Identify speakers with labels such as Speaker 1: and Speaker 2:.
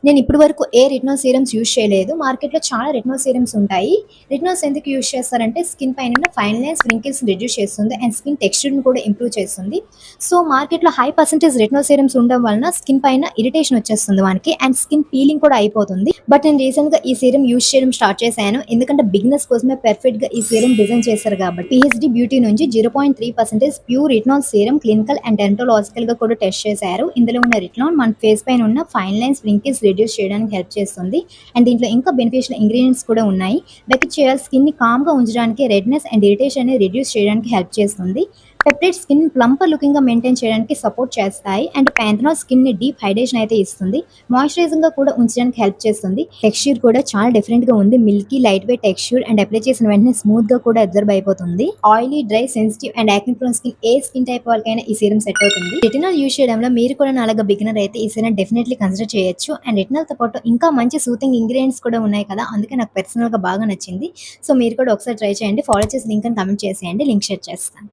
Speaker 1: నేను ఇప్పటి వరకు ఏ రెటినోల్ సీరమ్స్ యూజ్ చేయలేదు. మార్కెట్‌లో చాలా రెటినోల్ సీరమ్స్ ఉంటాయి. రెటినోల్స్ ఎందుకు యూజ్ చేస్తారంటే స్కిన్ పైన ఉన్న ఫైన్ లైన్స్, వ్రింకిల్స్‌ని రిడ్యూస్ చేస్తుంది అండ్ స్కిన్ టెక్స్చర్‌ని కూడా ఇంప్రూవ్ చేస్తుంది. సో, మార్కెట్‌లో హై పర్సెంటేజ్ రెటినోల్ సీరమ్స్ ఉండడం వలన స్కిన్ పైన ఇరిటేషన్ వచ్చేస్తుంది మనకి అండ్ స్కిన్ పీలింగ్ కూడా అయిపోతుంది. బట్ నేను రీసెంట్‌గా ఈ సీరమ్ యూజ్ చేయడం స్టార్ట్ చేశాను. ఎందుకంటే బిగినర్స్ కోసమే పర్ఫెక్ట్‌గా ఈ సీరమ్ డిజైన్ చేశారు కాబట్టి. పీహెచ్‌డీ బ్యూటీ నుంచి 0.3% pure retinol serum clinical and డెర్మటోలాజికల్‌గా కూడా టెస్ట్ చేశారు. ఇందులో ఉన్న రెటినాల్ మన ఫేస్ పైన ఉన్న ఫైన్ లైన్స్, వ్రింకిల్స్ రిడ్యూస్ చేయడానికి హెల్ప్ చేస్తుంది అండ్ దీంట్లో ఇంకా బెనిఫిషియల్ ఇంగ్రీడియంట్స్ కూడా ఉన్నాయి. బెకిట్ చేయాలి స్కిన్ ని కామ్ గా ఉంచడానికి, రెడ్నెస్ అండ్ ఇరిటేషన్ ని రిడ్యూస్ చేయడానికి హెల్ప్ చేస్తుంది. పెప్టైడ్ స్కిన్ ప్లంపర్ లుకింగ్ గా మెయింటైన్ చేయడానికి సపోర్ట్ చేస్తాయి అండ్ ప్యాంథనాల్ స్కిన్ ని డీప్ హైడ్రేషన్ అయితే ఇస్తుంది. మాయిశ్చరైజింగ్ గా కూడా ఉంచడానికి హెల్ప్ చేస్తుంది. టెక్స్చర్ కూడా చాలా డిఫరెంట్ గా ఉంది. Milky light weight texture and apply చేసిన వెంటనే స్మూత్ గా కూడా అబ్జర్వ్ అయిపోతుంది. Oily, dry, sensitive and యాక్ని prone skin A skin type వాళ్ళకైనా ఈ సీరం సెట్ అవుతుంది. రెటినాల్ యూజ్ చేయడంలో మీరు కూడా నాలాగా బిగినర్ అయితే ఈ సీరం డెఫినెట్లీ కన్సిడర్ చేయొచ్చు అండ్ రెటినాల్ తో పాటు ఇంకా మంచి సూతింగ్ ఇంగ్రీడియంట్స్ కూడా ఉన్నాయి కదా, అందుకే నాకు పర్సనల్ గా బాగా నచ్చింది. సో మీరు కూడా ఒకసారి ట్రై చేయండి. ఫాలో చేసి లింక్ అని కమెంట్ చేసేయండి, లింక్ షేర్ చేస్తాను.